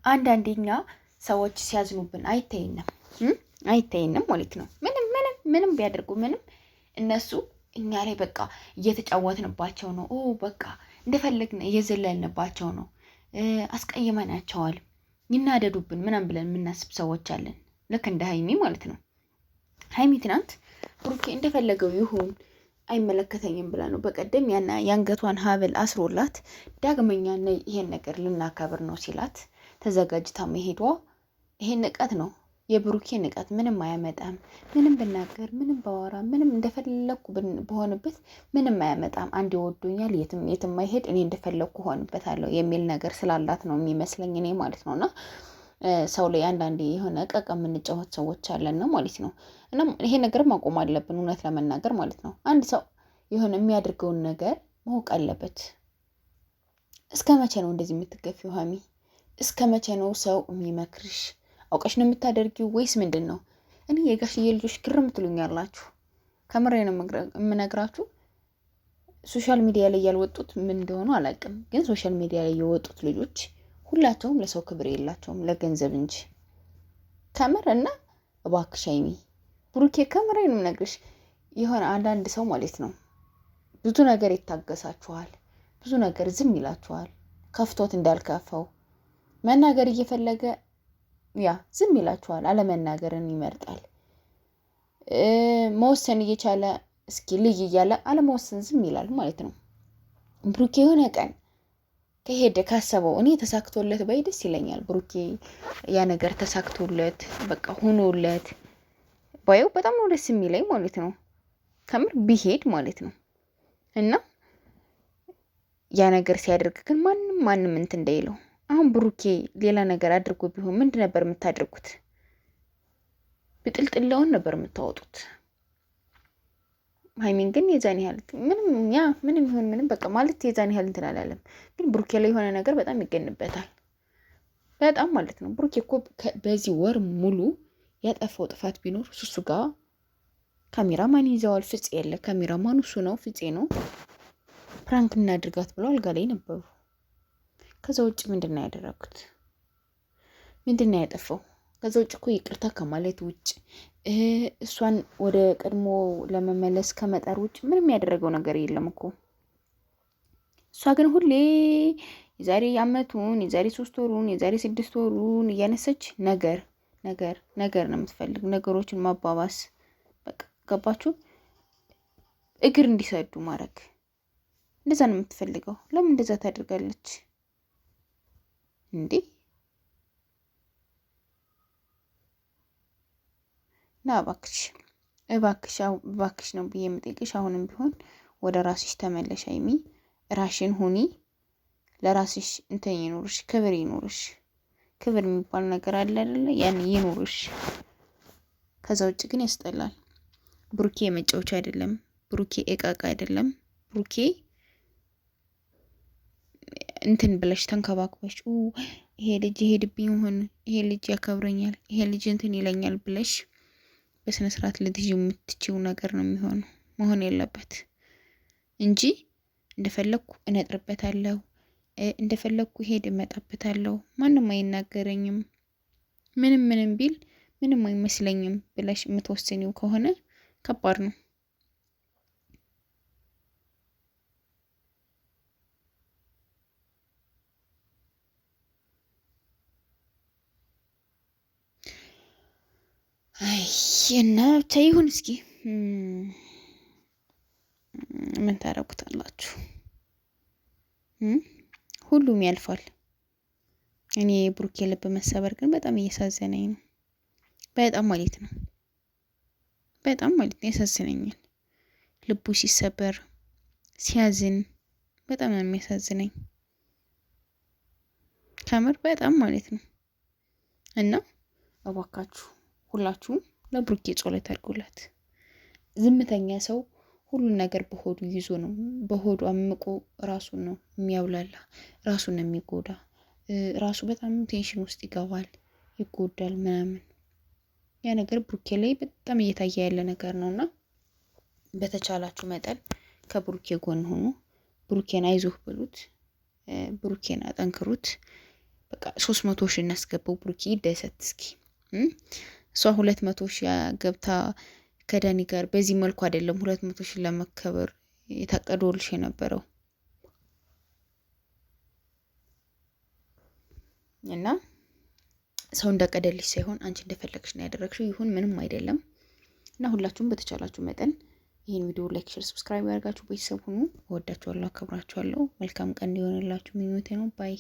አንዳንዴኛ ሰዎች ሲያዝኑብን አይታየንም ማለት ነው። ምንም ቢያደርጉ ምንም እነሱ እኛ ላይ በቃ እየተጫወትንባቸው ነው። በቃ እንደፈለግን እየዘለልንባቸው ነው። አስቀይመናቸዋል፣ ይናደዱብን ምናምን ብለን የምናስብ ሰዎች አለን። ልክ እንደ ሀይሚ ማለት ነው። ሀይሚ ትናንት ብሩኬ እንደፈለገው ይሁን አይመለከተኝም ብላ ነው በቀደም የአንገቷን ሀብል አስሮላት ዳግመኛ ይሄን ነገር ልናከብር ነው ሲላት ተዘጋጅታ መሄዷ ይሄን ንቀት ነው። የብሩኬ ንቀት ምንም አያመጣም። ምንም ብናገር፣ ምንም ባወራ፣ ምንም እንደፈለኩ በሆንበት ምንም አያመጣም። አንድ ይወዱኛል፣ የትም አይሄድ፣ እኔ እንደፈለኩ ሆንበታለሁ የሚል ነገር ስላላት ነው የሚመስለኝ እኔ ማለት ነውና ሰው ላይ አንዳንዴ የሆነ እቃቃ የምንጫወት ሰዎች አለን ነው ማለት ነው። እና ይሄ ነገር ማቆም አለብን እውነት ለመናገር ማለት ነው። አንድ ሰው የሆነ የሚያደርገውን ነገር ማወቅ አለበት። እስከ መቼ ነው እንደዚህ የምትገፊው ሀሚ? እስከ መቼ ነው ሰው የሚመክርሽ? አውቀሽ ነው የምታደርጊው ወይስ ምንድን ነው? እኔ የጋሽዬ ልጆች ግርም ትሉኛላችሁ። ከምሬ ነው የምነግራችሁ። ሶሻል ሚዲያ ላይ ያልወጡት ምን እንደሆኑ አላውቅም፣ ግን ሶሻል ሚዲያ ላይ የወጡት ልጆች ሁላቸውም ለሰው ክብር የላቸውም ለገንዘብ እንጂ። ከምር እና እባክሽ ሀይሚ ብሩኬ ከምሬ ነው የምነግርሽ። የሆነ አንዳንድ ሰው ማለት ነው ብዙ ነገር ይታገሳችኋል፣ ብዙ ነገር ዝም ይላችኋል። ከፍቶት እንዳልከፋው መናገር እየፈለገ ዝም ይላችኋል። አለመናገርን ይመርጣል። መወሰን እየቻለ እስኪ ልይ እያለ አለመወሰን ዝም ይላል ማለት ነው። ብሩኬ የሆነ ቀን ከሄደ ካሰበው እኔ ተሳክቶለት ባይ ደስ ይለኛል። ብሩኬ ያ ነገር ተሳክቶለት በቃ ሆኖለት ባየው በጣም ነው ደስ የሚለኝ ማለት ነው። ከምር ቢሄድ ማለት ነው። እና ያ ነገር ሲያደርግ ግን ማንም እንትን እንዳይለው። አሁን ብሩኬ ሌላ ነገር አድርጎ ቢሆን ምንድን ነበር የምታደርጉት? ብጥልጥላውን ነበር የምታወጡት። ሀይሚን ግን የዛን ያህል ምንም ይሁን ምንም በቃ ማለት የዛን ያህል እንትን አላለም። ግን ብሩኬ ላይ የሆነ ነገር በጣም ይገንበታል። በጣም ማለት ነው። ብሩኬ እኮ በዚህ ወር ሙሉ ያጠፋው ጥፋት ቢኖር እሱ ጋር ካሜራማን ይዘዋል። ፍፄ የለ ካሜራማኑ እሱ ነው፣ ፍፄ ነው። ፕራንክ እናድርጋት ብለው አልጋ ላይ ነበሩ። ከዛ ውጭ ምንድን ነው ያደረጉት? ምንድን ነው ያጠፋው? ከዛ ውጭ እኮ ይቅርታ ከማለት ውጭ እሷን ወደ ቀድሞ ለመመለስ ከመጣር ውጭ ምንም ያደረገው ነገር የለም እኮ። እሷ ግን ሁሌ የዛሬ አመቱን፣ የዛሬ 3 ወሩን፣ የዛሬ 6 ወሩን እያነሰች ነገር ነው የምትፈልግ። ነገሮችን ማባባስ በቃ ገባችሁ? እግር እንዲሰዱ ማድረግ እንደዛ ነው የምትፈልገው። ለምን እንደዛ ታደርጋለች እንዴ? ና እባክሽ ነው ብዬ የምጠይቅሽ። አሁንም ቢሆን ወደ ራስሽ ተመለሽ ሀይሚ። ራሽን ሁኒ። ለራስሽ እንትን ይኖርሽ፣ ክብር ይኖርሽ። ክብር የሚባል ነገር አለ አይደለ? ያን ይኖርሽ። ከዛ ውጭ ግን ያስጠላል። ብሩኬ የመጫወቻ አይደለም። ብሩኬ እቃቃ አይደለም። ብሩኬ እንትን ብለሽ ተንከባክበሽ ይሄ ልጅ ይሄድብኝ ይሆን፣ ይሄ ልጅ ያከብረኛል፣ ይሄ ልጅ እንትን ይለኛል ብለሽ በስነ ስርዓት ልትይዥ የምትችው ነገር ነው መሆን የለበት እንጂ እንደፈለኩ እነጥርበታለሁ፣ እንደፈለኩ ሄድ እመጣበታለሁ፣ ማንም አይናገረኝም፣ ምንም ቢል ምንም አይመስለኝም ብለሽ የምትወስኒው ከሆነ ከባድ ነው። እና ብቻ ይሁን። እስኪ ምን ታረጉታላችሁ? ሁሉም ያልፋል። እኔ የብሩኬ ልብ መሰበር ግን በጣም እያሳዘነኝ ነው። በጣም ማለት ነው ያሳዝነኛል። ልቡ ሲሰበር ሲያዝን በጣም ነው የሚያሳዝነኝ ከምር በጣም ማለት ነው። እና እባካችሁ ሁላችሁም ለብሩኬ ጸሎት አድርጉላት። ዝምተኛ ሰው ሁሉን ነገር በሆዱ ይዞ ነው፣ በሆዱ አምቆ ራሱን ነው የሚያብላላ፣ ራሱን ነው የሚጎዳ። ራሱ በጣም ቴንሽን ውስጥ ይገባል፣ ይጎዳል ምናምን። ያ ነገር ብሩኬ ላይ በጣም እየታየ ያለ ነገር ነውና በተቻላችሁ መጠን ከብሩኬ ጎን ሆኑ። ብሩኬን አይዞህ ብሉት፣ ብሩኬን አጠንክሩት። በቃ 300 ሺህ እናስገባው። ብሩኬ ይደሰት እስኪ። እሷ 200 ሺህ ገብታ ከዳኒ ጋር በዚህ መልኩ አይደለም 200 ሺህ ለመከበር የታቀደልሽ የነበረው እና ሰው እንዳቀደልሽ ሳይሆን አንቺ እንደፈለግሽ ነው ያደረግሽው። ይሁን ምንም አይደለም። እና ሁላችሁም በተቻላችሁ መጠን ይህን ቪዲዮ ላይክ፣ ሼር፣ ሰብስክራይብ ያደርጋችሁ ቤተሰብ ሁኑ። እወዳችኋለሁ፣ አከብራችኋለሁ። መልካም ቀን እንዲሆንላችሁ ምኞቴ ነው። ባይ